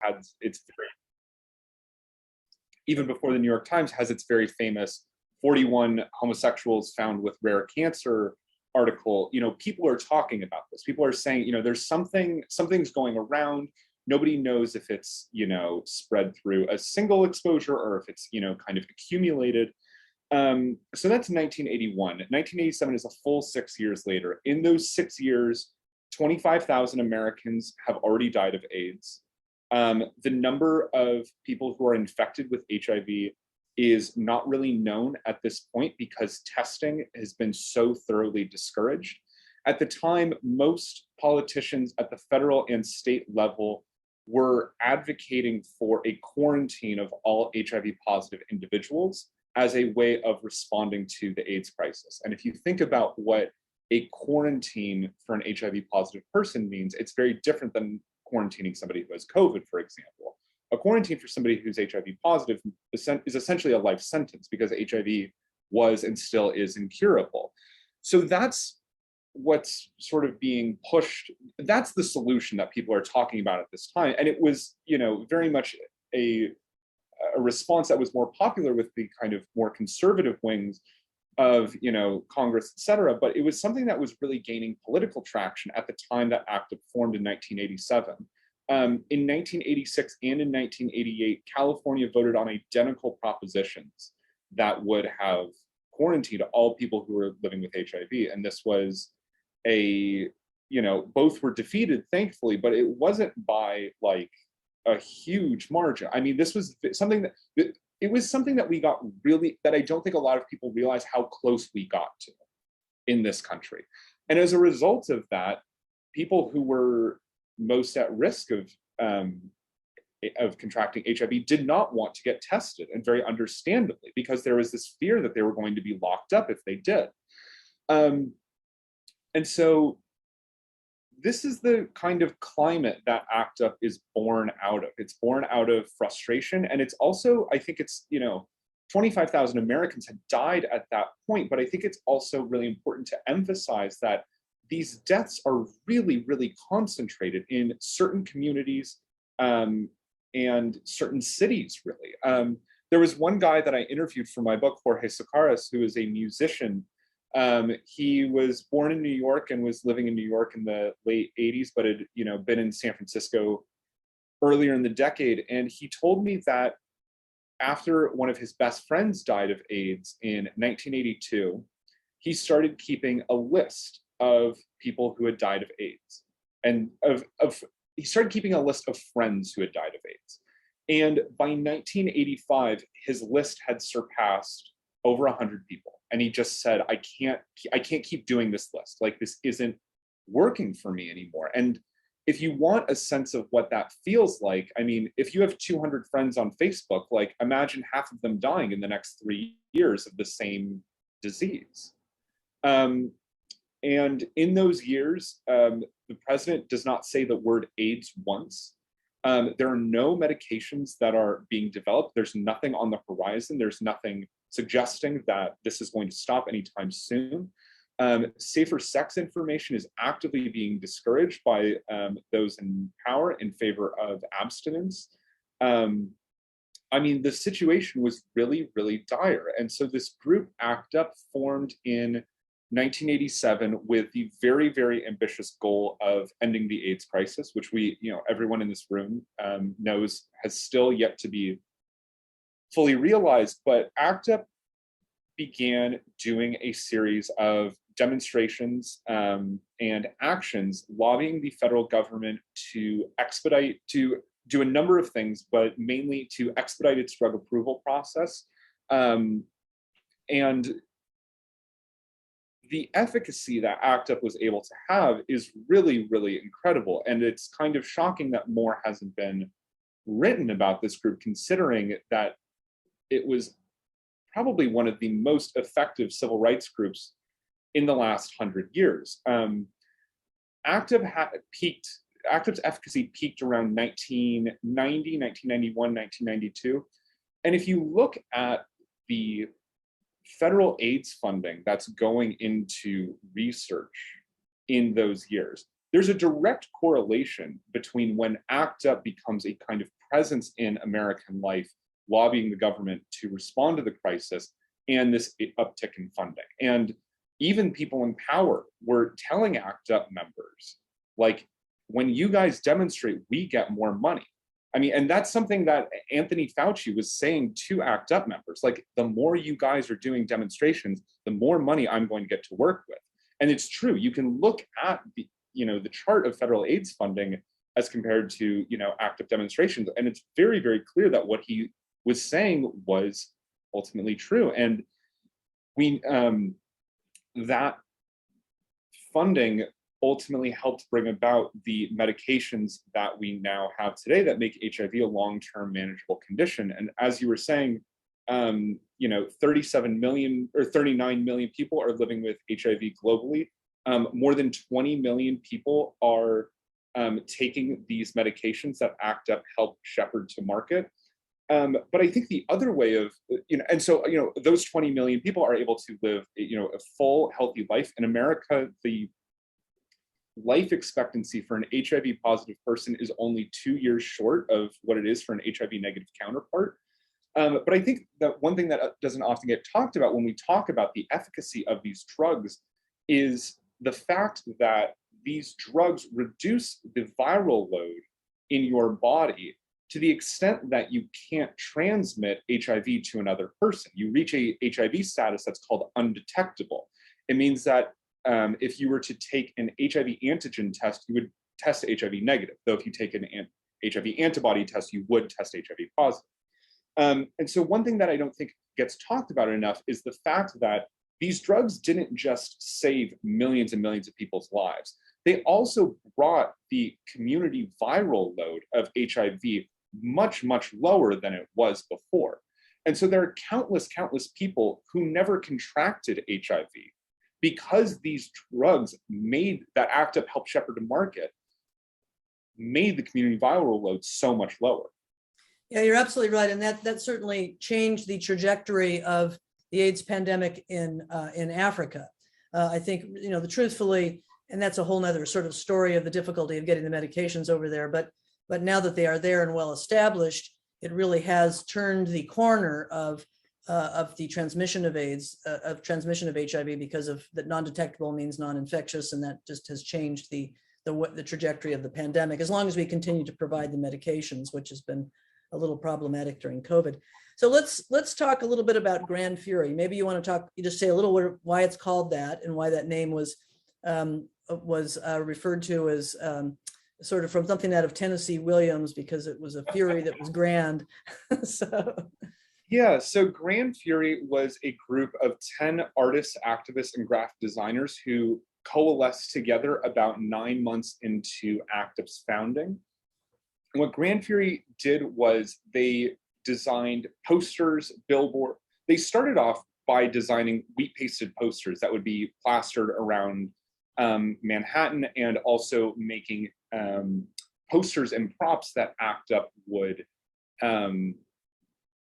had its very, even before the New York Times, has its very famous 41 homosexuals found with rare cancer article. People are talking about this. People are saying, there's something's going around. Nobody knows if it's, spread through a single exposure or if it's, kind of accumulated. So that's 1981. 1987 is a full 6 years later. In those 6 years, 25,000 Americans have already died of AIDS. The number of people who are infected with HIV is not really known at this point because testing has been so thoroughly discouraged. At the time, most politicians at the federal and state level were advocating for a quarantine of all HIV positive individuals as a way of responding to the AIDS crisis. And if you think about what a quarantine for an HIV positive person means, it's very different than quarantining somebody who has COVID, for example. A quarantine for somebody who's HIV positive is essentially a life sentence because HIV was and still is incurable. So that's what's sort of being pushed. That's the solution that people are talking about at this time. And it was, very much a response that was more popular with the kind of more conservative wings of, Congress, et cetera. But it was something that was really gaining political traction at the time that ACT UP formed in 1987. In 1986 and in 1988, California voted on identical propositions that would have quarantined all people who were living with HIV. And this was both were defeated, thankfully, but it wasn't by like a huge margin. I mean, this was something that we got really, that I don't think a lot of people realize how close we got to in this country. And as a result of that, people who were most at risk of contracting HIV did not want to get tested, and very understandably, because there was this fear that they were going to be locked up if they did. And so this is the kind of climate that ACT UP is born out of. It's born out of frustration. And it's also, I think it's, 25,000 Americans had died at that point, but I think it's also really important to emphasize that these deaths are really, really concentrated in certain communities and certain cities, really. There was one guy that I interviewed for my book, Jorge Socaras, who is a musician. He was born in New York and was living in New York in the late 80s, but had been in San Francisco earlier in the decade. And he told me that after one of his best friends died of AIDS in 1982, he started keeping a list of people who had died of AIDS, and he started keeping a list of friends who had died of AIDS. And by 1985, his list had surpassed over 100 people. And he just said, I can't keep doing this list. Like, this isn't working for me anymore. And if you want a sense of what that feels like, I mean, if you have 200 friends on Facebook, like, imagine half of them dying in the next 3 years of the same disease. And in those years, the president does not say the word AIDS once. There are no medications that are being developed. There's nothing on the horizon. There's nothing suggesting that this is going to stop anytime soon. Safer sex information is actively being discouraged by those in power in favor of abstinence. I mean, the situation was really, really dire. And so this group, ACT UP, formed in 1987 with the very, very ambitious goal of ending the AIDS crisis, which we, everyone in this room knows has still yet to be fully realized. But ACT UP began doing a series of demonstrations and actions lobbying the federal government to do a number of things, but mainly to expedite its drug approval process. And the efficacy that ACT UP was able to have is really, really incredible. And it's kind of shocking that more hasn't been written about this group, considering that it was probably one of the most effective civil rights groups in the last 100 years. ACT UP's efficacy peaked around 1990, 1991, 1992. And if you look at the federal AIDS funding that's going into research in those years, there's a direct correlation between when ACT UP becomes a kind of presence in American life, lobbying the government to respond to the crisis, and this uptick in funding. And even people in power were telling ACT UP members, like, when you guys demonstrate, we get more money. I mean, and that's something that Anthony Fauci was saying to ACT UP members, like, the more you guys are doing demonstrations, the more money I'm going to get to work with. And it's true. You can look at the, the chart of federal AIDS funding as compared to, ACT UP demonstrations, and it's very, very clear that what he was saying was ultimately true. And we that funding ultimately helped bring about the medications that we now have today that make HIV a long-term manageable condition. And as you were saying, 37 million or 39 million people are living with HIV globally. More than 20 million people are taking these medications that ACT UP help shepherd to market. But I think the other way of, and so, those 20 million people are able to live, a full, healthy life. In America, the life expectancy for an HIV positive person is only 2 years short of what it is for an HIV negative counterpart. But I think that one thing that doesn't often get talked about when we talk about the efficacy of these drugs is the fact that these drugs reduce the viral load in your body to the extent that you can't transmit HIV to another person. You reach a HIV status that's called undetectable. It means that if you were to take an HIV antigen test, you would test HIV negative, though if you take an HIV antibody test, you would test HIV positive. And so one thing that I don't think gets talked about enough is the fact that these drugs didn't just save millions and millions of people's lives. They also brought the community viral load of HIV much, much lower than it was before. And so there are countless people who never contracted HIV because these drugs that ACT UP helped shepherd to market, made the community viral load so much lower. Yeah, you're absolutely right. And that certainly changed the trajectory of the AIDS pandemic in Africa. I think, truthfully, and that's a whole nother sort of story of the difficulty of getting the medications over there. But now that they are there and well established, it really has turned the corner of the transmission of AIDS, of transmission of HIV, because of that non-detectable means non-infectious, and that just has changed the trajectory of the pandemic. As long as we continue to provide the medications, which has been a little problematic during COVID. So let's talk a little bit about Gran Fury. Maybe you want to just say a little why it's called that and why that name was referred to as sort of from something out of Tennessee Williams, because it was a fury that was grand. So Gran Fury was a group of 10 artists, activists, and graphic designers who coalesced together about 9 months into ACT UP's founding. And what Gran Fury did was they designed posters, billboard. They started off by designing wheat-pasted posters that would be plastered around Manhattan, and also making posters and props that ACT UP would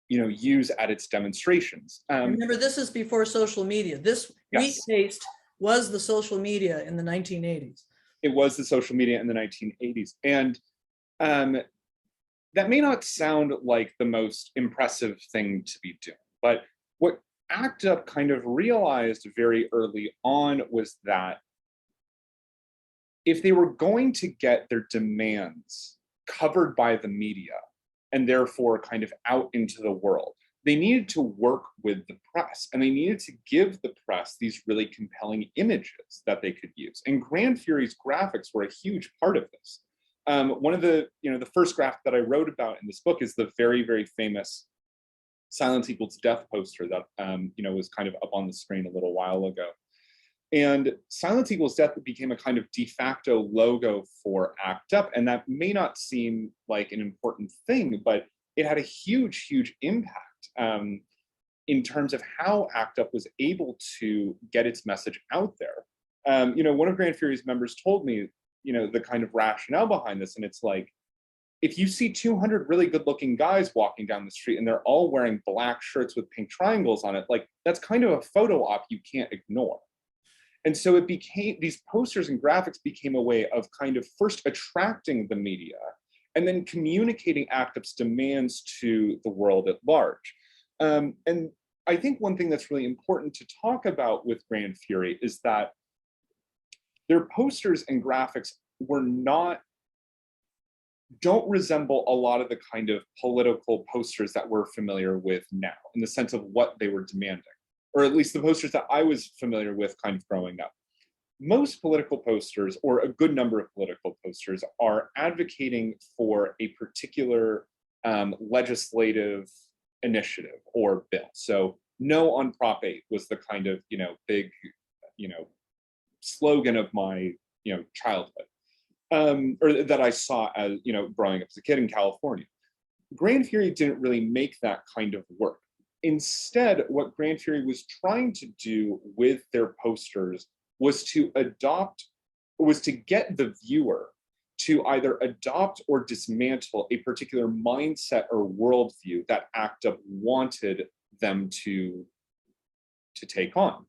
use at its demonstrations. Remember, this is before social media. This wheat paste was the social media in the 1980s. It was the social media in the 1980s. And that may not sound like the most impressive thing to be doing, but what ACT UP kind of realized very early on was that if they were going to get their demands covered by the media and therefore kind of out into the world, they needed to work with the press, and they needed to give the press these really compelling images that they could use. And Gran Fury's graphics were a huge part of this. One of the first graphic that I wrote about in this book is the very, very famous Silence Equals Death poster that was kind of up on the screen a little while ago. And Silence Equals Death became a kind of de facto logo for ACT UP, and that may not seem like an important thing, but it had a huge, huge impact in terms of how ACT UP was able to get its message out there. One of Gran Fury's members told me, the kind of rationale behind this, and it's like, if you see 200 really good-looking guys walking down the street and they're all wearing black shirts with pink triangles on it, like, that's kind of a photo op you can't ignore. And so it became, these posters and graphics became a way of kind of first attracting the media and then communicating ACT UP's demands to the world at large. And I think one thing that's really important to talk about with Gran Fury is that their posters and graphics don't resemble a lot of the kind of political posters that we're familiar with now, in the sense of what they were demanding, or at least the posters that I was familiar with kind of growing up. Most political posters, or a good number of political posters, are advocating for a particular legislative initiative or bill. So no on Prop 8 was the kind of, big, slogan of my, childhood, or that I saw as, growing up as a kid in California. Gran Fury didn't really make that kind of work. Instead, what Gran Fury was trying to do with their posters was to get the viewer to either adopt or dismantle a particular mindset or worldview that ACT UP wanted them to take on.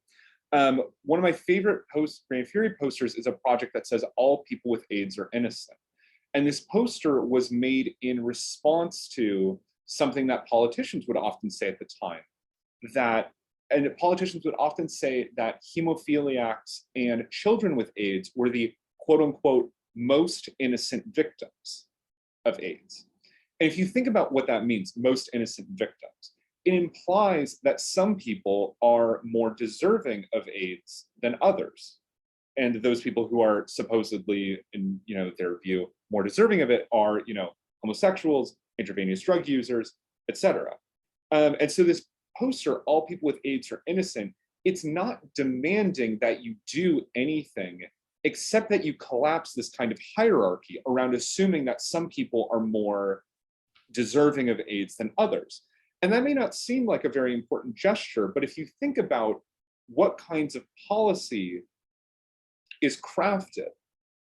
One of my favorite Gran Fury posters is a project that says all people with AIDS are innocent. And this poster was made in response to something that politicians would often say at the time, and politicians would often say that hemophiliacs and children with AIDS were the quote unquote most innocent victims of AIDS. And if you think about what that means, most innocent victims, it implies that some people are more deserving of AIDS than others. And those people who are supposedly, in their view, more deserving of it are, homosexuals, intravenous drug users, etc. And so this poster, all people with AIDS are innocent, it's not demanding that you do anything except that you collapse this kind of hierarchy around assuming that some people are more deserving of AIDS than others. And that may not seem like a very important gesture, but if you think about what kinds of policy is crafted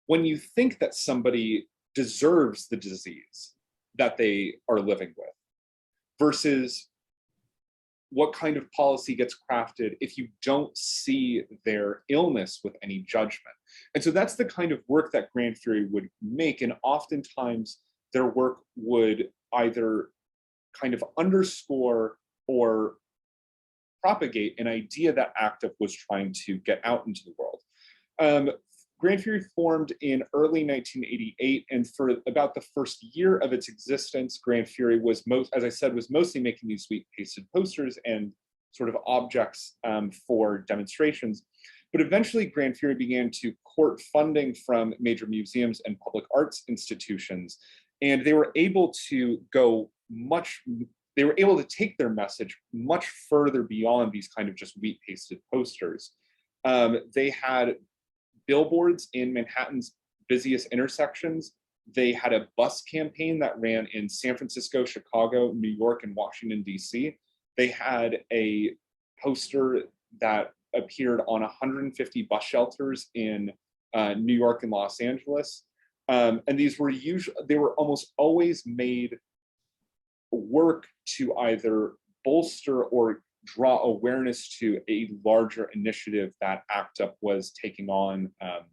when you think that somebody deserves the disease that they are living with, versus what kind of policy gets crafted if you don't see their illness with any judgment. And so that's the kind of work that Gran Fury would make, and oftentimes their work would either kind of underscore or propagate an idea that ACT UP was trying to get out into the world. Gran Fury formed in early 1988, and for about the first year of its existence, Gran Fury was mostly making these sweet pasted posters and sort of objects for demonstrations. But eventually, Gran Fury began to court funding from major museums and public arts institutions, and they were able to take their message much further beyond these kind of just wheat pasted posters. They had billboards in Manhattan's busiest intersections. They had a bus campaign that ran in San Francisco, Chicago, New York, and Washington, D.C. They had a poster that appeared on 150 bus shelters in New York and Los Angeles. And these were they were almost always made work to either bolster or draw awareness to a larger initiative that ACT UP was taking on, at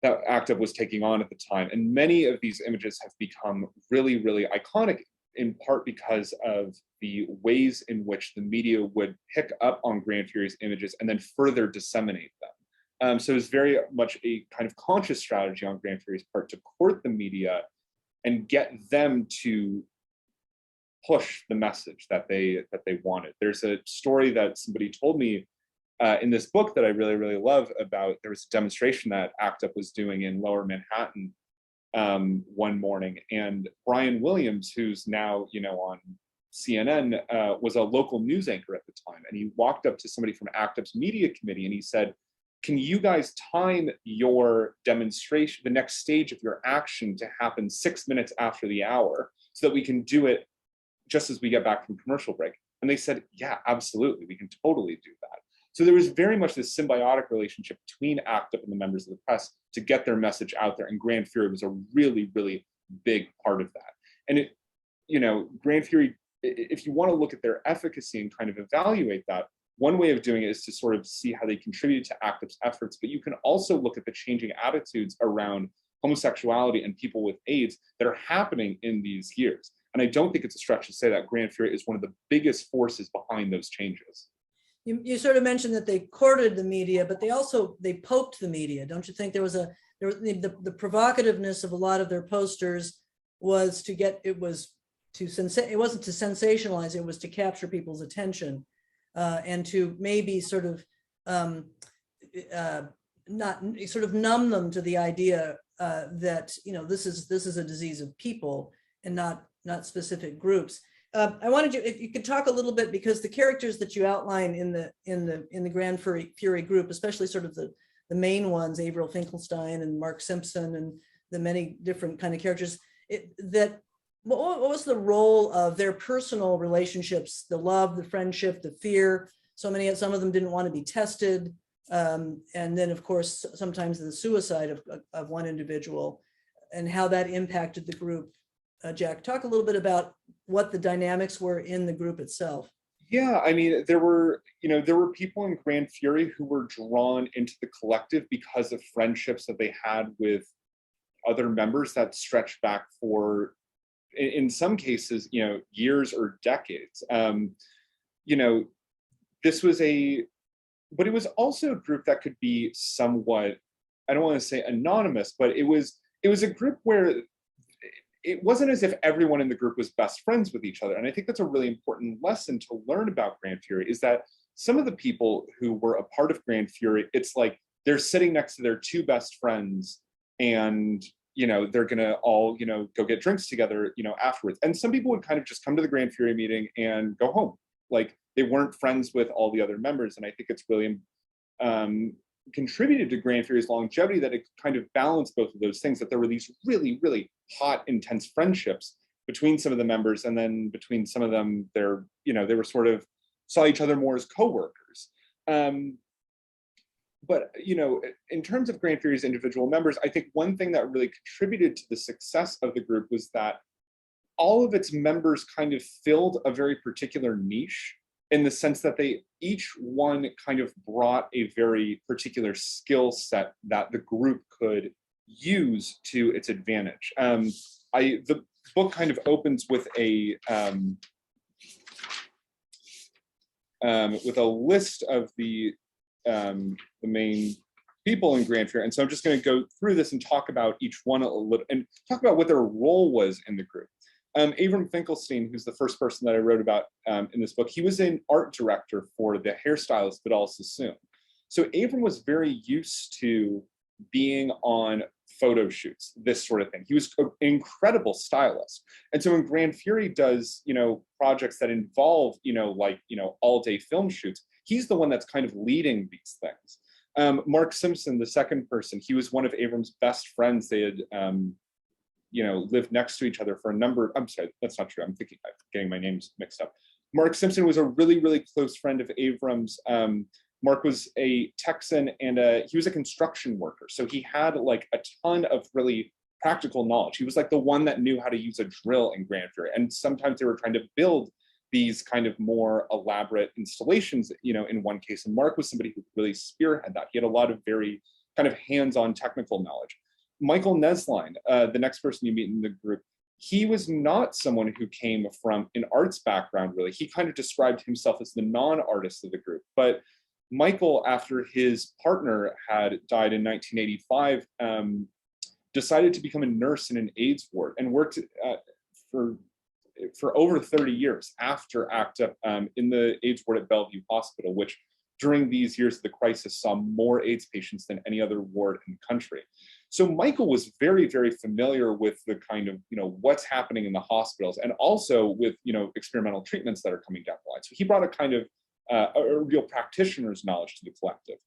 the time. And many of these images have become really, really iconic, in part because of the ways in which the media would pick up on Gran Fury's images and then further disseminate them. So it's very much a kind of conscious strategy on Gran Fury's part to court the media and get them to push the message that they wanted. There's a story that somebody told me in this book that I really, really love about. There was a demonstration that ACT UP was doing in Lower Manhattan one morning, and Brian Williams, who's now on CNN, was a local news anchor at the time, and he walked up to somebody from ACT UP's media committee and he said, "Can you guys time your demonstration, the next stage of your action, to happen 6 minutes after the hour so that we can do it just as we get back from commercial break?" And they said, "Yeah, absolutely, we can totally do that." So there was very much this symbiotic relationship between ACT UP and the members of the press to get their message out there, and Gran Fury was a really, really big part of that. And Gran Fury, if you want to look at their efficacy and kind of evaluate that, one way of doing it is to sort of see how they contribute to active efforts, but you can also look at the changing attitudes around homosexuality and people with AIDS that are happening in these years. And I don't think it's a stretch to say that Gran Fury is one of the biggest forces behind those changes. You sort of mentioned that they courted the media, but they poked the media. Don't you think the provocativeness of a lot of their posters was it wasn't to sensationalize, it was to capture people's attention, and to maybe sort of not sort of numb them to the idea that this is a disease of people and not specific groups. I wanted you, if you could talk a little bit, because the characters that you outline in the Gran Fury group, especially sort of the main ones, Averill Finkelstein and Mark Simpson, and the many different kind of characters, what was the role of their personal relationships, the love, the friendship, the fear? Some of them didn't want to be tested. And then, of course, sometimes the suicide of one individual, and how that impacted the group. Jack, talk a little bit about what the dynamics were in the group itself. Yeah, I mean, there were people in Gran Fury who were drawn into the collective because of friendships that they had with other members that stretched back for, in some cases, years or decades. This was but it was also a group that could be somewhat, I don't want to say anonymous, but it was a group where it wasn't as if everyone in the group was best friends with each other. And I think that's a really important lesson to learn about Gran Fury, is that some of the people who were a part of Gran Fury, it's like they're sitting next to their two best friends, and they're gonna all go get drinks together afterwards. And some people would kind of just come to the Gran Fury meeting and go home, like they weren't friends with all the other members. And I think it's really contributed to Gran Fury's longevity that it kind of balanced both of those things, that there were these really, really hot, intense friendships between some of the members, and then between some of them, they were sort of saw each other more as co-workers. But in terms of Gran Fury's individual members, I think one thing that really contributed to the success of the group was that all of its members kind of filled a very particular niche, in the sense that they each one kind of brought a very particular skill set that the group could use to its advantage. The book kind of opens with a list of the main people in Gran Fury, and so I'm just going to go through this and talk about each one a little, and talk about what their role was in the group. Averill Finkelstein, who's the first person that I wrote about in this book, he was an art director for the hairstylist Vidal Sassoon. So Averill was very used to being on photo shoots, this sort of thing. He was an incredible stylist. And so when Gran Fury does, projects that involve, all-day film shoots, he's the one that's kind of leading these things. Mark Simpson, the second person, he was one of Averill's best friends. They had lived next to each other for a number. I'm sorry, that's not true. I'm getting my names mixed up. Mark Simpson was a really, really close friend of Averill's. Mark was a Texan, and he was a construction worker. So he had like a ton of really practical knowledge. He was like the one that knew how to use a drill in Gran Fury. And sometimes they were trying to build these kind of more elaborate installations, in one case. And Mark was somebody who really spearheaded that. He had a lot of very kind of hands-on technical knowledge. Michael Nesline, the next person you meet in the group, he was not someone who came from an arts background, really. He kind of described himself as the non-artist of the group. But Michael, after his partner had died in 1985, decided to become a nurse in an AIDS ward, and worked for over 30 years after ACT UP in the AIDS ward at Bellevue Hospital, which during these years of the crisis saw more AIDS patients than any other ward in the country. So Michael was very, very familiar with the kind of, what's happening in the hospitals, and also with, experimental treatments that are coming down the line. So he brought a kind of a real practitioner's knowledge to the collective.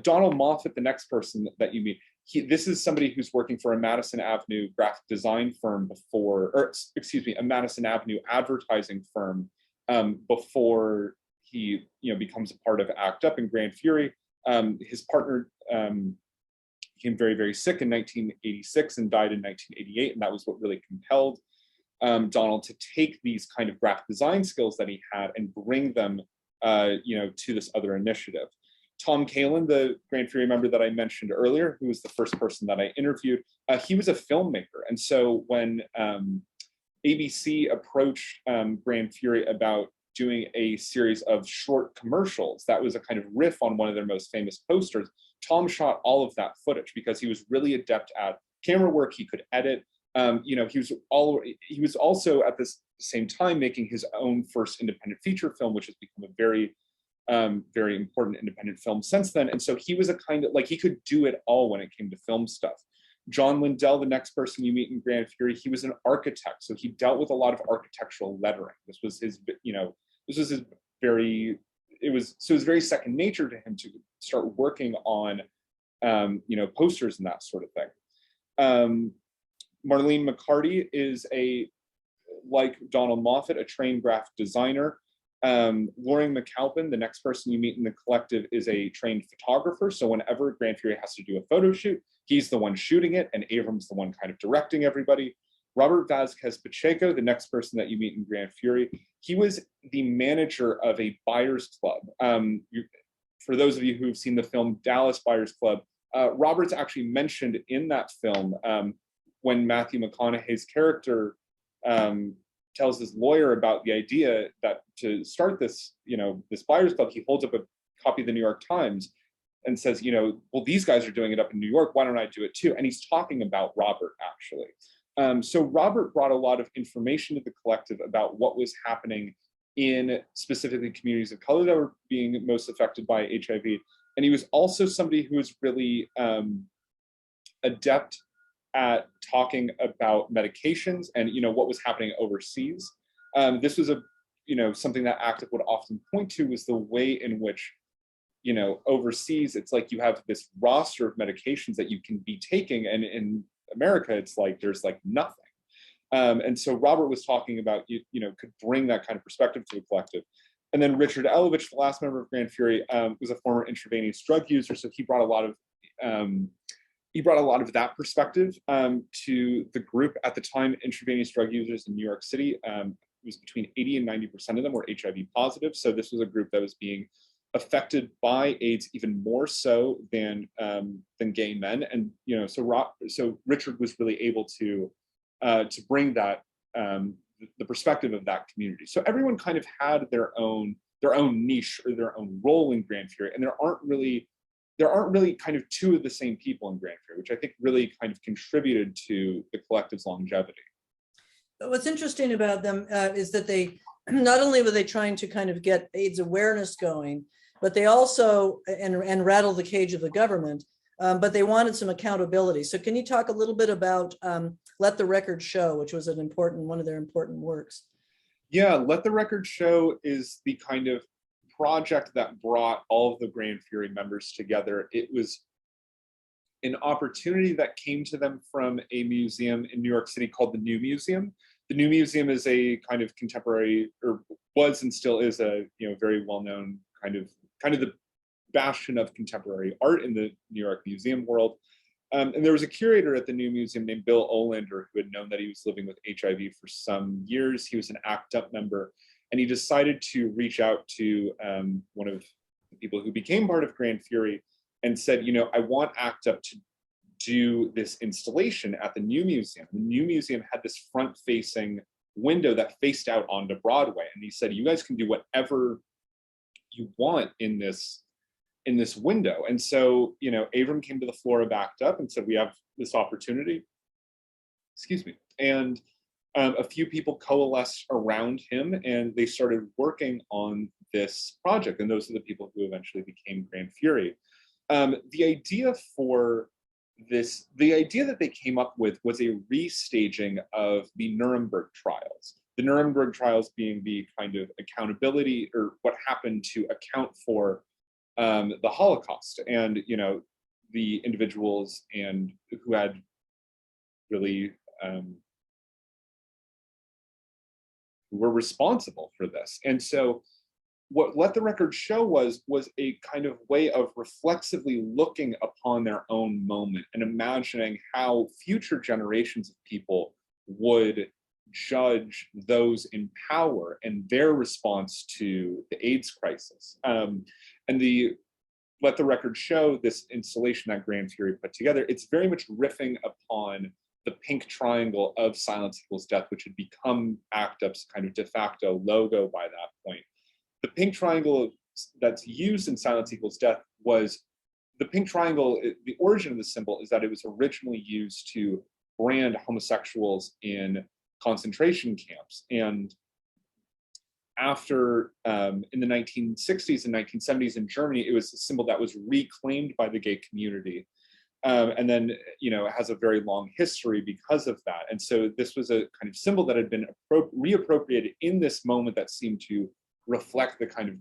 Donald Moffat, the next person that you meet, this is somebody who's working for a Madison Avenue graphic design firm a Madison Avenue advertising firm before he, becomes a part of ACT UP in Gran Fury. His partner became very, very sick in 1986 and died in 1988, and that was what really compelled Donald to take these kind of graphic design skills that he had and bring them to this other initiative. Tom Kalin, the Gran Fury member that I mentioned earlier, who was the first person that I interviewed, he was a filmmaker. And so when ABC approached Gran Fury about doing a series of short commercials, that was a kind of riff on one of their most famous posters. Tom shot all of that footage because he was really adept at camera work. He could edit. He was also at this same time making his own first independent feature film, which has become a very very important independent film since then. And so he was a kind of like, he could do it all when it came to film stuff. John Lindell, the next person you meet in Gran Fury, he was an architect. So he dealt with a lot of architectural lettering. This was his, it was very second nature to him to start working on, posters and that sort of thing. Marlene McCarty is like Donald Moffat, a trained graphic designer. Loring McAlpin, the next person you meet in the collective, is a trained photographer. So whenever Gran Fury has to do a photo shoot, he's the one shooting it, and Avram's the one kind of directing everybody. Robert Vasquez Pacheco, the next person that you meet in Gran Fury, he was the manager of a buyers club. For those of you who've seen the film Dallas Buyers Club, Robert's actually mentioned in that film when Matthew McConaughey's character tells his lawyer about the idea that to start this, this buyers club, he holds up a copy of the New York Times and says, well, these guys are doing it up in New York. Why don't I do it too? And he's talking about Robert, actually. So Robert brought a lot of information to the collective about what was happening in specifically communities of color that were being most affected by HIV. And he was also somebody who was really adept at talking about medications and what was happening overseas. This was something that Active would often point to, was the way in which overseas it's like you have this roster of medications that you can be taking, and in America it's like there's like nothing. And so Robert was talking about could bring that kind of perspective to the collective. And then Richard Elovich, the last member of Gran Fury, was a former intravenous drug user, so he brought a lot of that perspective to the group. At the time, intravenous drug users in New York City, it was between 80 and 90% of them were HIV positive. So this was a group that was being affected by AIDS even more so than gay men. And so Richard was really able to bring that the perspective of that community. So everyone kind of had their own niche or their own role in Gran Fury, and there aren't really kind of two of the same people in Gran Fury, which I think really kind of contributed to the collective's longevity. What's interesting about them is that they, not only were they trying to kind of get AIDS awareness going, but they also, and rattle the cage of the government, but they wanted some accountability. So can you talk a little bit about Let the Record Show, which was one of their important works? Yeah, Let the Record Show is the kind of project that brought all of the Gran Fury members together. It was an opportunity that came to them from a museum in New York City called the New Museum. The New Museum is a kind of contemporary, or was and still is a very well-known kind of the bastion of contemporary art in the New York museum world. And there was a curator at the New Museum named Bill Olander who had known that he was living with HIV for some years. He was an ACT UP member, and he decided to reach out to one of the people who became part of Gran Fury and said, I want ACT UP to do this installation at the New Museum. The New Museum had this front-facing window that faced out onto Broadway. And he said, you guys can do whatever you want in this window. And so, Avram came to the floor of ACT UP and said, we have this opportunity. Excuse me. And a few people coalesced around him and they started working on this project. And those are the people who eventually became Gran Fury. The idea that they came up with was a restaging of the Nuremberg trials. The Nuremberg trials being the kind of accountability, or what happened to account for the Holocaust, and the individuals and who had really were responsible for this. And so what Let the Record Show was a kind of way of reflexively looking upon their own moment and imagining how future generations of people would judge those in power and their response to the AIDS crisis. And the Let the Record Show, this installation that Gran Fury put together, it's very much riffing upon the pink triangle of Silence Equals Death, which had become ACT UP's kind of de facto logo by that point. The pink triangle that's used in Silence Equals Death was the pink triangle. The origin of the symbol is that it was originally used to brand homosexuals in concentration camps. And after, in the 1960s and 1970s in Germany, it was a symbol that was reclaimed by the gay community. And then, it has a very long history because of that. And so this was a kind of symbol that had been reappropriated in this moment that seemed to reflect the kind of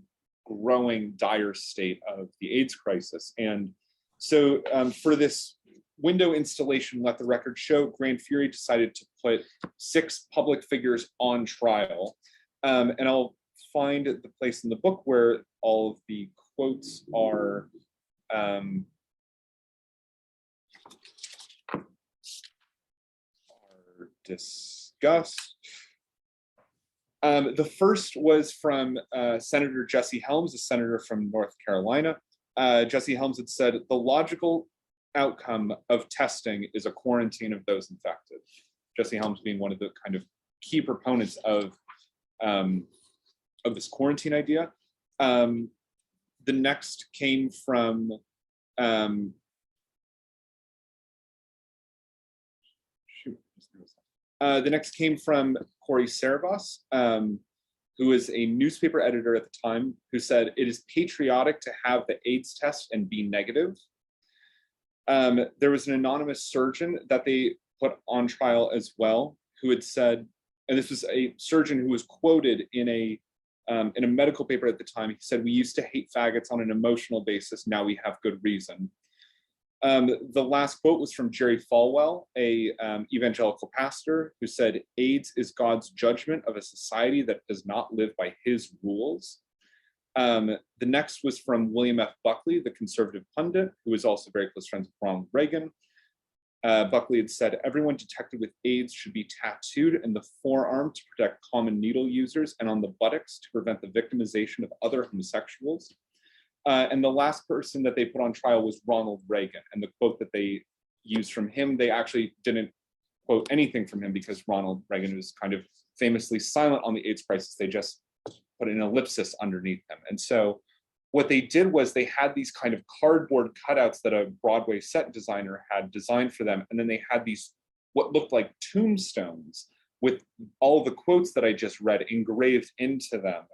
growing dire state of the AIDS crisis. And so for this window installation, Let the Record Show, Gran Fury decided to put 6 public figures on trial. And I'll find the place in the book where all of the quotes are discussed. The first was from Senator Jesse Helms, a senator from North Carolina. Jesse Helms had said, "The logical outcome of testing is a quarantine of those infected." Jesse Helms being one of the kind of key proponents of this quarantine idea. The next came from Corey Servas, who was a newspaper editor at the time, who said, "It is patriotic to have the AIDS test and be negative." There was an anonymous surgeon that they put on trial as well, who had said, and this was a surgeon who was quoted in a medical paper at the time. He said, "We used to hate faggots on an emotional basis. Now we have good reason." The last quote was from Jerry Falwell, a evangelical pastor, who said, "AIDS is God's judgment of a society that does not live by his rules." The next was from William F. Buckley, the conservative pundit, who was also very close friends with Ronald Reagan. Buckley had said, "Everyone detected with AIDS should be tattooed in the forearm to protect common needle users and on the buttocks to prevent the victimization of other homosexuals." And the last person that they put on trial was Ronald Reagan. And the quote that they used from him, they actually didn't quote anything from him because Ronald Reagan was kind of famously silent on the AIDS crisis. They just put an ellipsis underneath him. And so what they did was they had these kind of cardboard cutouts that a Broadway set designer had designed for them. And then they had these, what looked like tombstones with all the quotes that I just read engraved into them,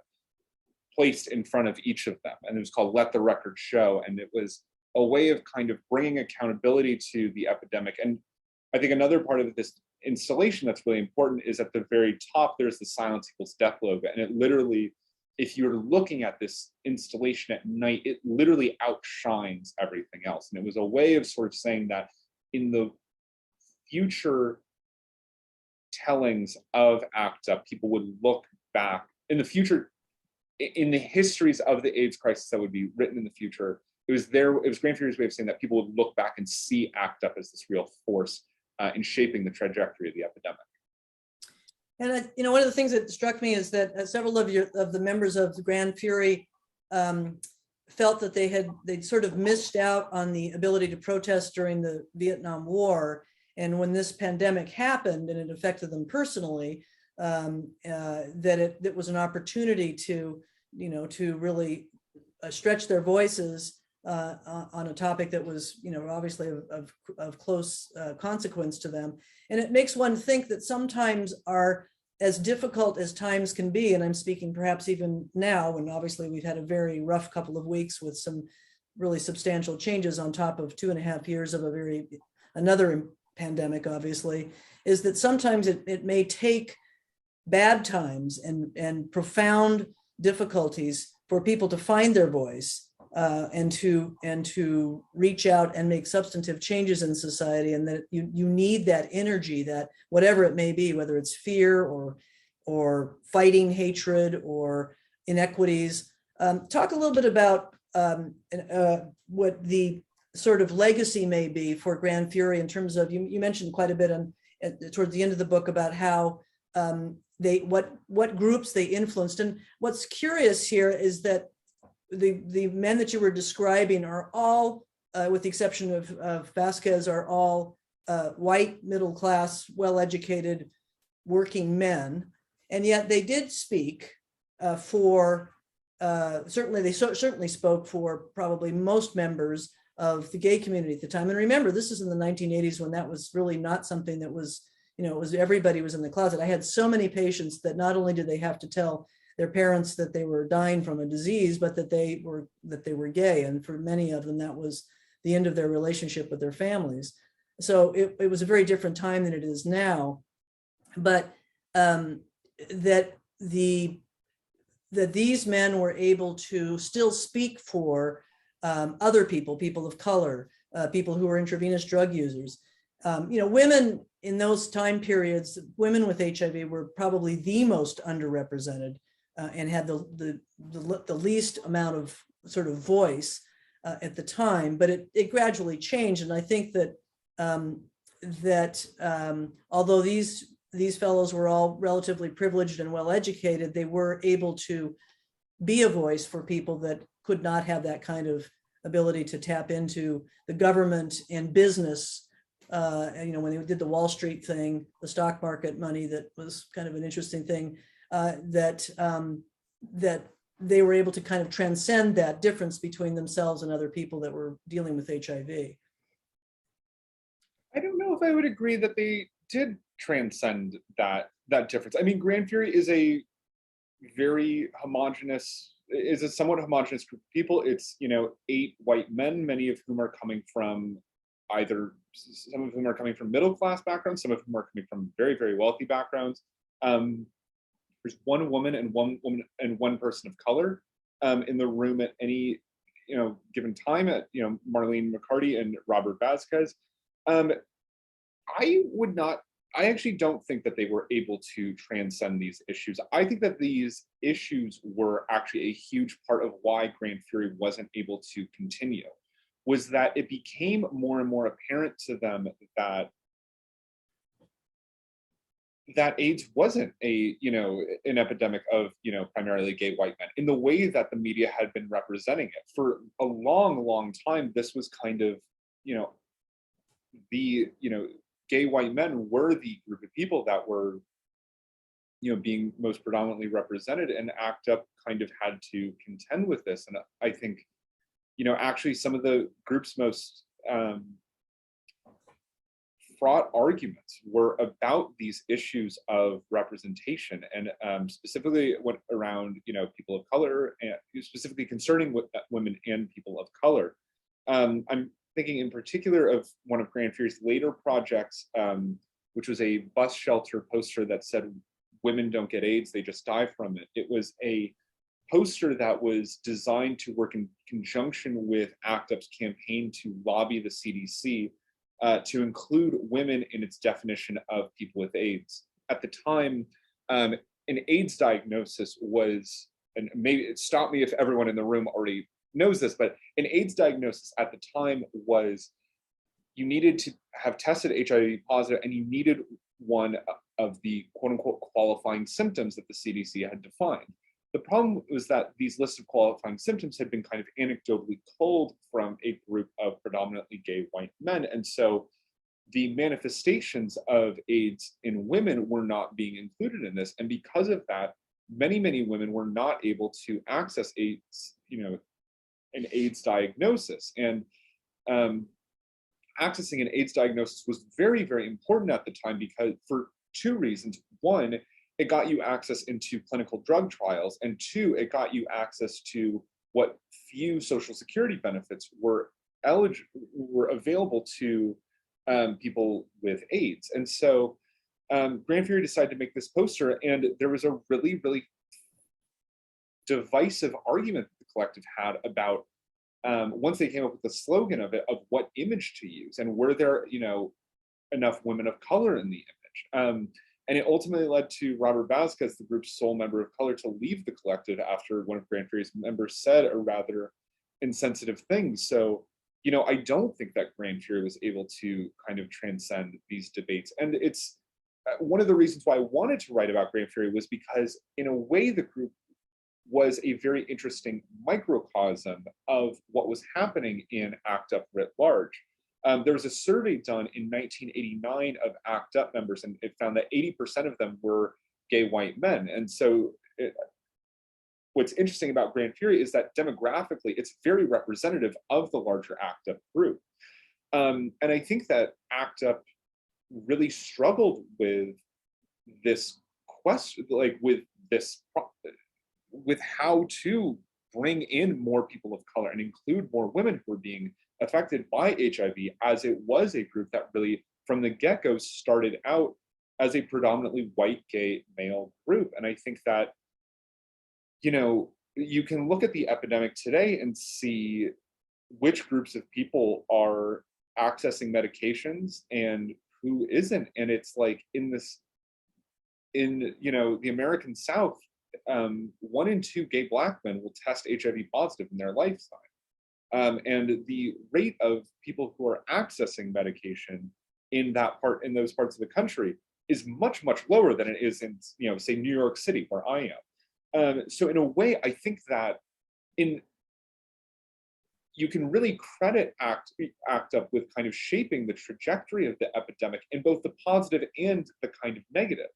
placed in front of each of them. And it was called Let the Record Show. And it was a way of kind of bringing accountability to the epidemic. And I think another part of this installation that's really important is at the very top, there's the Silence Equals Death logo. And it literally, if you're looking at this installation at night, it literally outshines everything else. And it was a way of sort of saying that in the future tellings of ACT UP, people would look back in the future, in the histories of the AIDS crisis that would be written in the future. It was Gran Fury's way of saying that people would look back and see ACT UP as this real force in shaping the trajectory of the epidemic. And one of the things that struck me is that several of the members of the Gran Fury felt that they'd sort of missed out on the ability to protest during the Vietnam War. And when this pandemic happened and it affected them personally, that it was an opportunity to really stretch their voices on a topic that was, obviously of close consequence to them. And it makes one think that sometimes as difficult as times can be, and I'm speaking perhaps even now, when obviously we've had a very rough couple of weeks with some really substantial changes on top of 2.5 years of another pandemic, obviously, is that sometimes it may take bad times and profound difficulties for people to find their voice and to reach out and make substantive changes in society, and that you need that energy, that whatever it may be, whether it's fear or fighting hatred or inequities. Talk a little bit about what the sort of legacy may be for Gran Fury in terms of, you mentioned quite a bit towards the end of the book about how what groups they influenced. And what's curious here is that the men that you were describing are all, with the exception of Vasquez, are all white, middle class, well-educated working men, and yet they did speak for certainly spoke for probably most members of the gay community at the time. And remember, this is in the 1980s when that was really not something that was, it was everybody was in the closet. I had so many patients that not only did they have to tell their parents that they were dying from a disease, but that they were gay, and for many of them that was the end of their relationship with their families. So it was a very different time than it is now, but that these men were able to still speak for other people of color, people who were intravenous drug users. Women in those time periods, women with HIV were probably the most underrepresented and had the least amount of sort of voice at the time, but it gradually changed. And I think that although these fellows were all relatively privileged and well educated, they were able to be a voice for people that could not have that kind of ability to tap into the government and business. When they did the Wall Street thing, the stock market money, that was kind of an interesting thing, that they were able to kind of transcend that difference between themselves and other people that were dealing with HIV. I don't know if I would agree that they did transcend that difference. I mean, Gran Fury is a somewhat homogenous group of people. It's 8 white men, many of whom are coming from some of whom are coming from middle class backgrounds, some of whom are coming from very, very wealthy backgrounds. There's one woman and one person of color in the room at any given time. At Marlene McCarty and Robert Vasquez. I actually don't think that they were able to transcend these issues. I think that these issues were actually a huge part of why Gran Fury wasn't able to continue, was that it became more and more apparent to them that AIDS wasn't an epidemic of primarily gay white men in the way that the media had been representing it for a long, long time. This was kind of gay white men were the group of people that were being most predominantly represented, and ACT UP kind of had to contend with this. And I think actually some of the group's most fraught arguments were about these issues of representation, and specifically around people of color, and specifically concerning women and people of color. I'm thinking in particular of one of Gran Fury's later projects, which was a bus shelter poster that said, "Women don't get AIDS, they just die from it." It was a poster that was designed to work in conjunction with ACT UP's campaign to lobby the CDC to include women in its definition of people with AIDS. At the time, an AIDS diagnosis was, and maybe stop me if everyone in the room already knows this, but an AIDS diagnosis at the time was you needed to have tested HIV positive, and you needed one of the quote unquote qualifying symptoms that the CDC had defined. The problem was that these lists of qualifying symptoms had been kind of anecdotally told from a group of predominantly gay white men. And so the manifestations of AIDS in women were not being included in this. And because of that, many, many women were not able to access AIDS, an AIDS diagnosis. And accessing an AIDS diagnosis was very, very important at the time, because for 2 reasons. One, it got you access into clinical drug trials, and 2, it got you access to what few Social Security benefits were available to people with AIDS. And so Gran Fury decided to make this poster, and there was a really, really divisive argument that the collective had about once they came up with the slogan of it, of what image to use, and were there enough women of color in the image. And it ultimately led to Robert Vasquez, the group's sole member of color, to leave the collective after one of Gran Fury's members said a rather insensitive thing. So, I don't think that Gran Fury was able to kind of transcend these debates. And it's one of the reasons why I wanted to write about Gran Fury was because, in a way, the group was a very interesting microcosm of what was happening in ACT UP writ large. There was a survey done in 1989 of ACT UP members, and it found that 80% of them were gay white men. And so what's interesting about Gran Fury is that demographically, it's very representative of the larger ACT UP group. And I think that ACT UP really struggled with this question, like with how to bring in more people of color and include more women who were being affected by HIV, as it was a group that really, from the get-go, started out as a predominantly white gay male group. And I think that, you know, you can look at the epidemic today and see which groups of people are accessing medications and who isn't. And it's like in you know, the American South, 1 in 2 gay Black men will test HIV positive in their lifetime. And the rate of people who are accessing medication in those parts of the country is much, much lower than it is in, you know, say New York City, where I am. So in a way, I think that you can really credit ACT UP with kind of shaping the trajectory of the epidemic in both the positive and the kind of negative.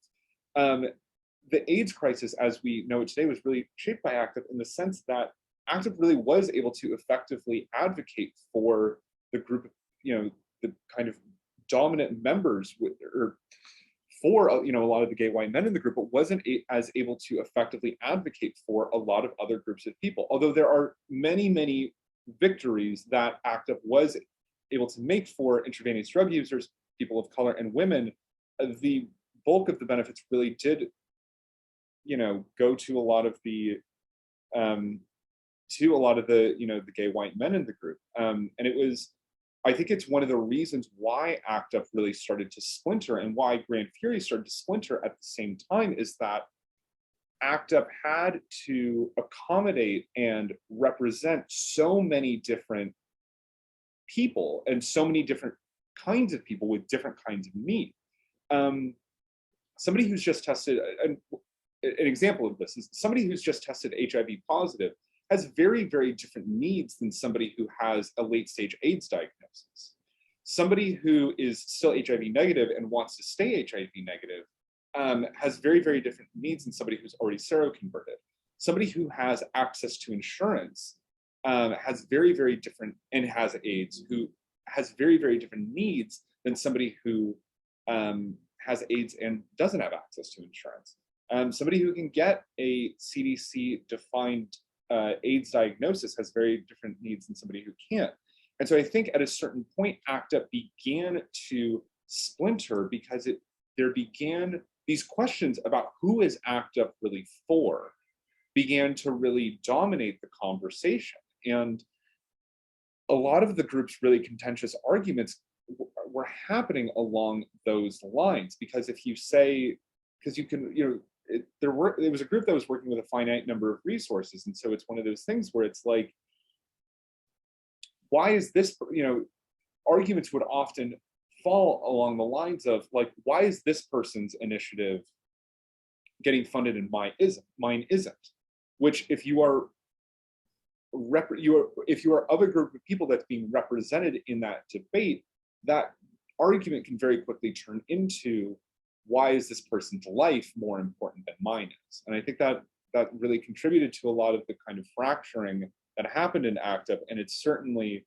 The AIDS crisis, as we know it today, was really shaped by ACT UP in the sense that ACT UP really was able to effectively advocate for the group, you know, the kind of dominant members or for, you know, a lot of the gay white men in the group, but wasn't as able to effectively advocate for a lot of other groups of people. Although there are many, many victories that ACT UP was able to make for intravenous drug users, people of color, and women, the bulk of the benefits really did, you know, go to a lot of the you know, the gay white men in the group. And it was, I think it's one of the reasons why ACT UP really started to splinter, and why Gran Fury started to splinter at the same time, is that ACT UP had to accommodate and represent so many different people and so many different kinds of people with different kinds of need. Somebody who's just tested, an example of this is somebody who's just tested HIV positive has very, very different needs than somebody who has a late stage AIDS diagnosis. Somebody who is still HIV negative and wants to stay HIV negative has very, very different needs than somebody who's already seroconverted. Somebody who has access to insurance has very, very different, and has AIDS, who has very, very different needs than somebody who has AIDS and doesn't have access to insurance. Somebody who can get a CDC-defined AIDS diagnosis has very different needs than somebody who can't. And so I think at a certain point, ACT UP began to splinter because there began these questions about who is ACT UP really for, began to really dominate the conversation. And a lot of the group's really contentious arguments were happening along those lines, because if you say, because you can, you know, there was a group that was working with a finite number of resources. And so it's one of those things where it's like, why is this, you know, arguments would often fall along the lines of like, why is this person's initiative getting funded and mine isn't? Which if you are of a group of people that's being represented in that debate, that argument can very quickly turn into, why is this person's life more important than mine is? And I think that really contributed to a lot of the kind of fracturing that happened in ACT UP. And it's certainly,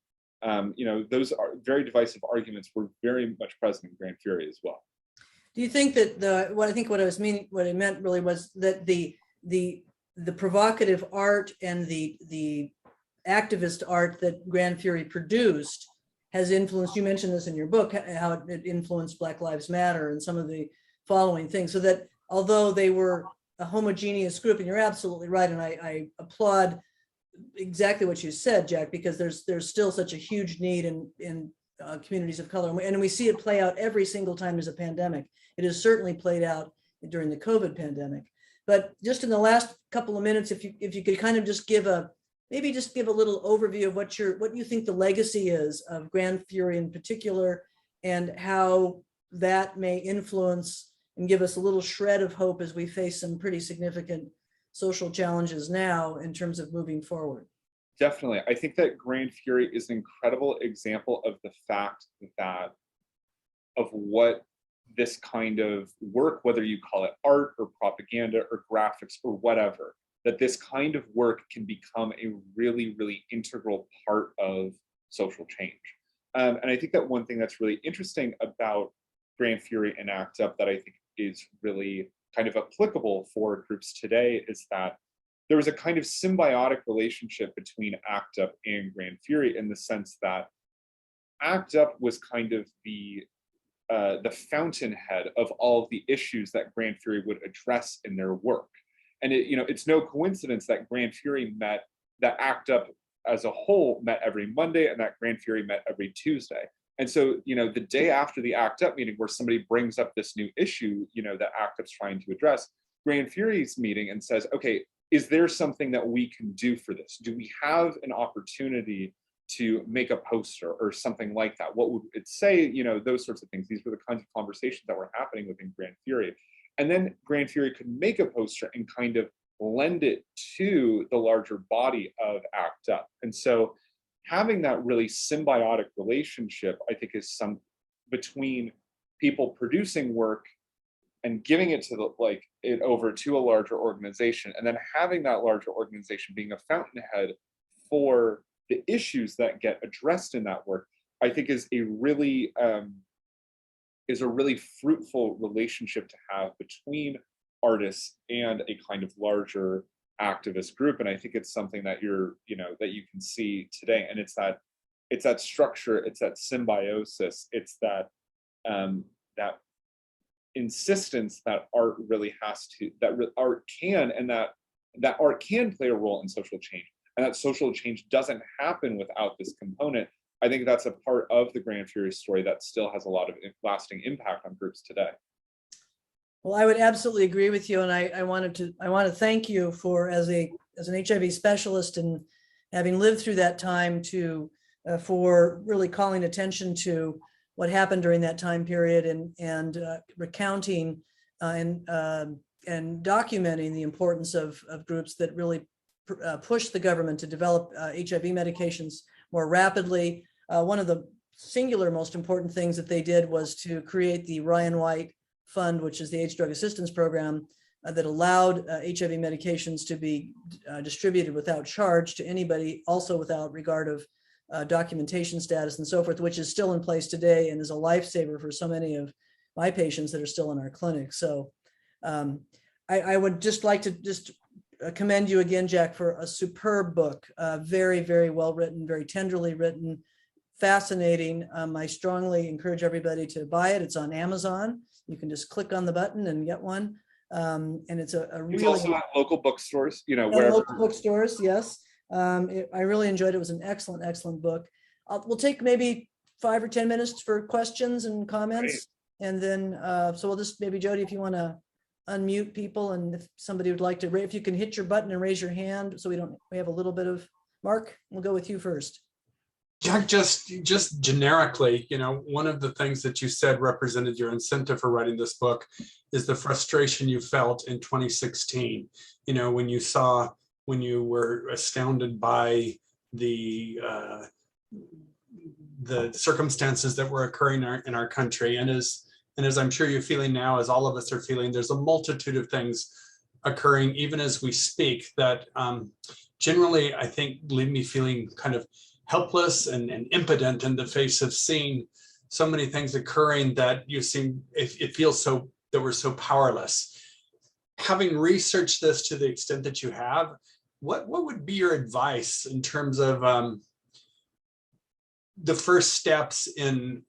you know, those are very divisive arguments were very much present in Gran Fury as well. Do you think that what I meant really was that the provocative art and the activist art that Gran Fury produced has influenced, you mentioned this in your book, how it influenced Black Lives Matter and some of the following things, so that although they were a homogeneous group, and you're absolutely right, and I applaud exactly what you said, Jack, because there's still such a huge need in communities of color, and we see it play out every single time there's a pandemic. It has certainly played out during the COVID pandemic. But just in the last couple of minutes, if you could kind of just give a little overview of what you think the legacy is of Gran Fury in particular, and how that may influence and give us a little shred of hope as we face some pretty significant social challenges now in terms of moving forward. Definitely. I think that Gran Fury is an incredible example of the fact that of what this kind of work, whether you call it art or propaganda or graphics or whatever, that this kind of work can become a really, really integral part of social change. And I think that one thing that's really interesting about Gran Fury and ACT UP that I think is really kind of applicable for groups today is that there was a kind of symbiotic relationship between ACT UP and Gran Fury, in the sense that ACT UP was kind of the fountainhead of all of the issues that Gran Fury would address in their work. And it's no coincidence that Gran Fury that ACT UP as a whole met every Monday, and that Gran Fury met every Tuesday. And so, the day after the ACT UP meeting, where somebody brings up this new issue, that ACT UP's trying to address, Gran Fury's meeting and says, okay, is there something that we can do for this? Do we have an opportunity to make a poster or something like that? What would it say? Those sorts of things. These were the kinds of conversations that were happening within Gran Fury. And then Gran Fury could make a poster and kind of lend it to the larger body of ACT UP. And so having that really symbiotic relationship, I think, is some between people producing work and giving it to it over to a larger organization, and then having that larger organization being a fountainhead for the issues that get addressed in that work, I think is a really fruitful relationship to have between artists and a kind of larger activist group. And I think it's something that that you can see today. And it's that structure, it's that symbiosis, it's that insistence that art really art can play a role in social change, and that social change doesn't happen without this component. I think that's a part of the Gran Fury story that still has a lot of lasting impact on groups today. Well, I would absolutely agree with you, and I want to thank you for as an HIV specialist and having lived through that time for really calling attention to what happened during that time period and recounting and documenting the importance of groups that really pushed the government to develop HIV medications more rapidly. One of the singular most important things that they did was to create the Ryan White Fund, which is the AIDS Drug Assistance Program that allowed HIV medications to be distributed without charge to anybody, also without regard of documentation status and so forth, which is still in place today and is a lifesaver for so many of my patients that are still in our clinic. So I would just like to commend you again, Jack, for a superb book, very, very well written, very tenderly written, fascinating. I strongly encourage everybody to buy it. It's on Amazon. You can just click on the button and get one. And it's It's also at local bookstores, wherever. Local bookstores, yes. I really enjoyed it. It was an excellent, excellent book. We'll take maybe 5 or 10 minutes for questions and comments. Great. And then, so we'll just maybe, Jody, if you want to unmute people, and if somebody would like to, if you can hit your button and raise your hand so we have a little bit of, Mark, we'll go with you first. Jack, just generically, one of the things that you said represented your incentive for writing this book is the frustration you felt in 2016, when you were astounded by the circumstances that were occurring in our country. And as I'm sure you're feeling now, as all of us are feeling, there's a multitude of things occurring even as we speak that generally, I think, leave me feeling kind of helpless and impotent in the face of seeing so many things occurring that it feels so that we're so powerless. Having researched this to the extent that you have, what would be your advice in terms of the first steps in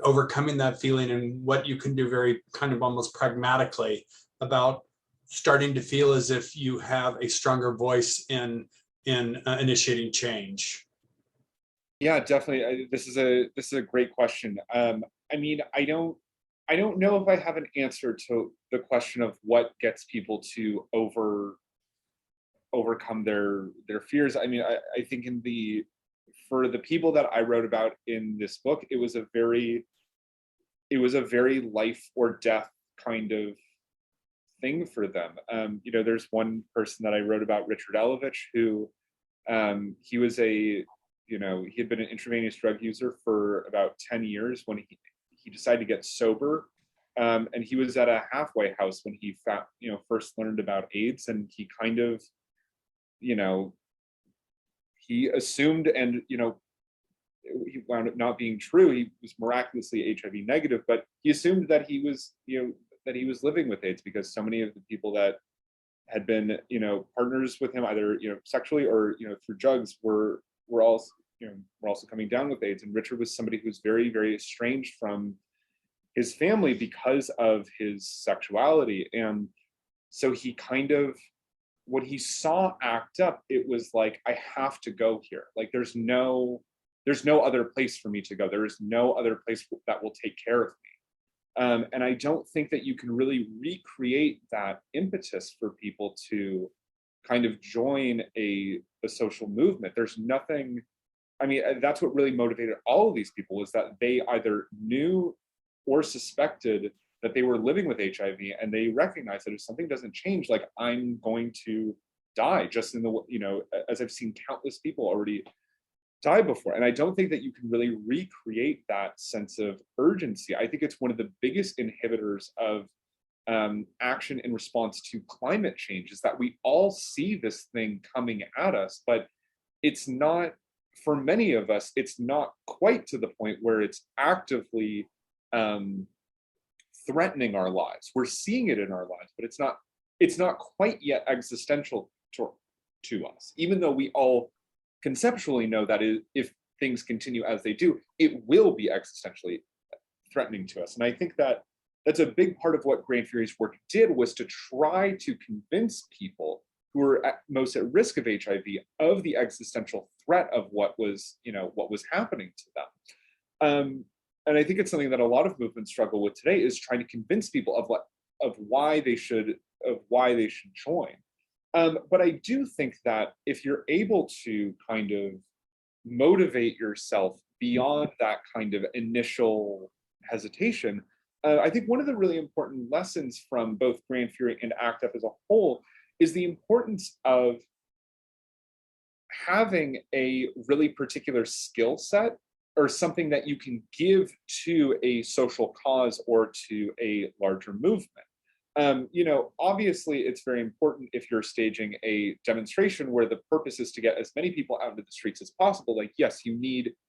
overcoming that feeling, and what you can do very kind of almost pragmatically about starting to feel as if you have a stronger voice in initiating change? Yeah, definitely. This is a great question. I don't know if I have an answer to the question of what gets people to overcome their fears. I think for the people that I wrote about in this book, it was a very life or death kind of thing for them. There's one person that I wrote about, Richard Elovich, who he was he had been an intravenous drug user for about 10 years when he decided to get sober. And he was at a halfway house when he first learned about AIDS, and he kind of, he assumed, and, he wound up not being true. He was miraculously HIV negative, but he assumed that he was, that he was living with AIDS because so many of the people that had been, partners with him, either, sexually or, through drugs, were also coming down with AIDS. And Richard was somebody who was very, very estranged from his family because of his sexuality. And so he kind of, when he saw ACT UP, it was like, I have to go here. Like, there's no other place for me to go. There is no other place that will take care of me. And I don't think that you can really recreate that impetus for people to kind of join a social movement. There's nothing, I mean, that's what really motivated all of these people, is that they either knew or suspected that they were living with HIV, and they recognized that if something doesn't change, like, I'm going to die, just in the, as I've seen countless people already die before. And I don't think that you can really recreate that sense of urgency. I think it's one of the biggest inhibitors of action in response to climate change, is that we all see this thing coming at us, but it's not, for many of us, it's not quite to the point where it's actively threatening our lives. We're seeing it in our lives, but it's not quite yet existential to us, even though we all conceptually know that if things continue as they do, it will be existentially threatening to us. And I think that that's a big part of what Gran Fury's work did, was to try to convince people who were most at risk of HIV of the existential threat of what was happening to them. And I think it's something that a lot of movements struggle with today, is trying to convince people of why they should join. But I do think that if you're able to kind of motivate yourself beyond that kind of initial hesitation, I think one of the really important lessons from both Gran Fury and ACT UP as a whole is the importance of having a really particular skill set, or something that you can give to a social cause or to a larger movement. Obviously, it's very important if you're staging a demonstration where the purpose is to get as many people out into the streets as possible. Like, yes, you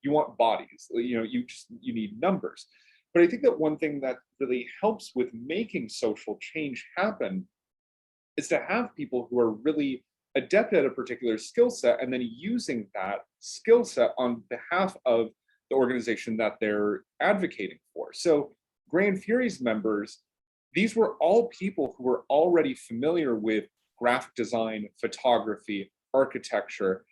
want bodies, you need numbers. But I think that one thing that really helps with making social change happen is to have people who are really adept at a particular skill set, and then using that skill set on behalf of the organization that they're advocating for. So Gran Fury's members, these were all people who were already familiar with graphic design, photography, architecture,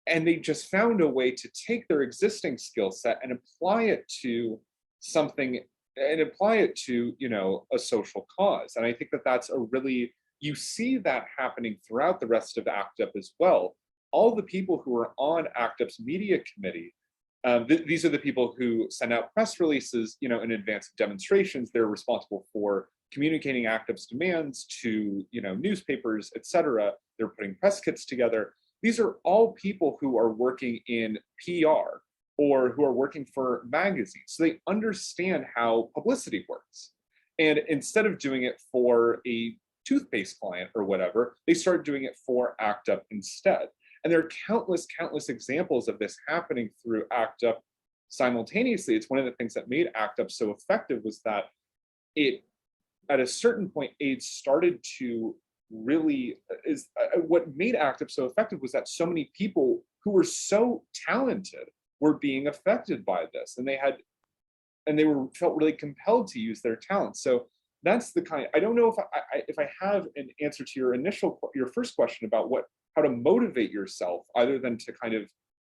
and they just found a way to take their existing skill set and apply it to something, and apply it to, a social cause. And I think that that's you see that happening throughout the rest of ACT UP as well. All the people who are on ACT UP's media committee, these are the people who send out press releases, in advance of demonstrations. They're responsible for communicating ACT UP's demands to, newspapers, etc. They're putting press kits together. These are all people who are working in PR or who are working for magazines. So they understand how publicity works. And instead of doing it for a toothpaste client or whatever, they start doing it for ACT UP instead. And there are countless examples of this happening through ACT UP simultaneously. It's one of the things that made ACT UP so effective, was that at a certain point, AIDS started to really, what made ACT UP so effective was that so many people who were so talented were being affected by this, and they felt really compelled to use their talents. So that's the kind. I don't know if I have an answer to your first question about how to motivate yourself, other than to kind of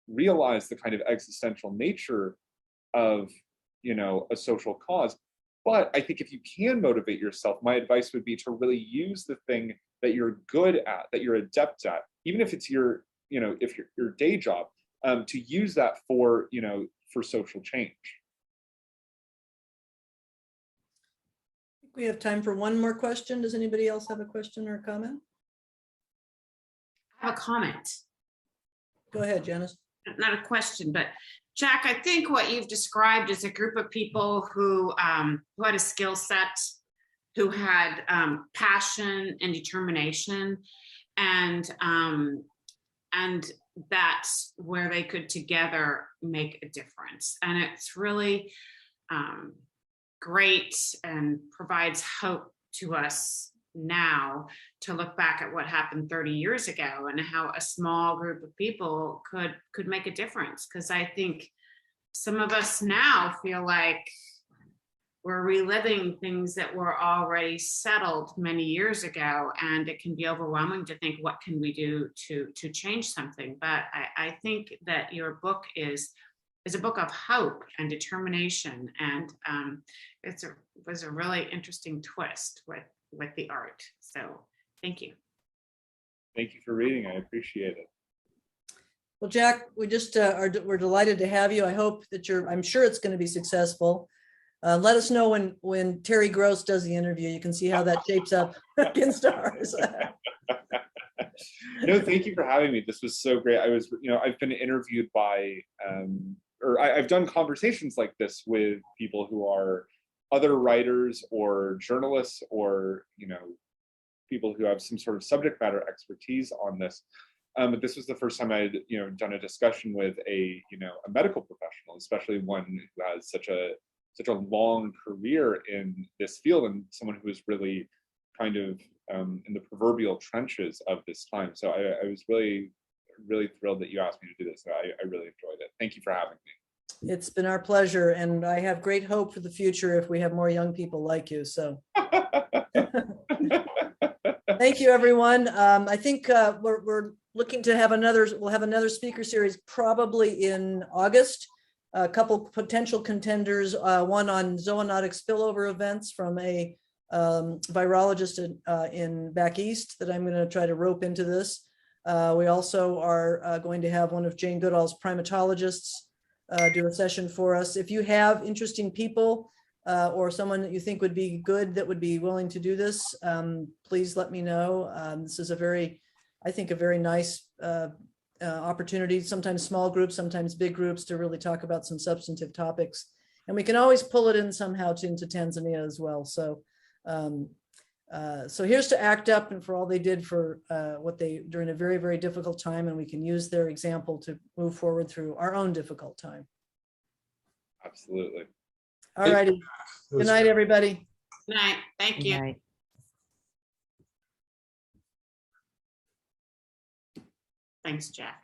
realize the kind of existential nature of, a social cause. But I think if you can motivate yourself, my advice would be to really use the thing that you're good at, that you're adept at, even if it's your day job, to use that for social change. We have time for one more question. Does anybody else have a question or a comment? I have a comment. Go ahead, Janice. Not a question, but Jack, I think what you've described is a group of people who had a skill set, who had passion and determination, and that's where they could together make a difference. And it's really great and provides hope to us now to look back at what happened 30 years ago and how a small group of people could make a difference. Because I think some of us now feel like we're reliving things that were already settled many years ago, and it can be overwhelming to think, what can we do to change something? But I think that your book is a book of hope and determination, and it was a really interesting twist with the art. So thank you. Thank you for reading. I appreciate it. Well, Jack, we just we're delighted to have you. I hope that I'm sure it's going to be successful. Let us know when Terry Gross does the interview. You can see how that shapes up against ours. No, thank you for having me. This was so great. I've been interviewed by, I've done conversations like this with people who are other writers or journalists, or, people who have some sort of subject matter expertise on this. But this was the first time I'd, done a discussion with a medical professional, especially one who has such a long career in this field, and someone who is really kind of in the proverbial trenches of this time. So I was really, really thrilled that you asked me to do this. I really enjoyed it. Thank you for having me. It's been our pleasure, and I have great hope for the future if we have more young people like you. So thank you, everyone. I think we're looking to have we'll have another speaker series probably in August. A couple potential contenders, one on zoonotic spillover events from a virologist in back east that I'm going to try to rope into this. We also are going to have one of Jane Goodall's primatologists do a session for us. If you have interesting people or someone that you think would be good that would be willing to do this, please let me know. This is I think a very nice opportunity, sometimes small groups, sometimes big groups, to really talk about some substantive topics. And we can always pull it in somehow into Tanzania as well. So so here's to ACT UP and for all they did for during a very, very difficult time, and we can use their example to move forward through our own difficult time. Absolutely. All righty. Good night, everybody. Good night. Thank you. Good night. Thanks, Jack.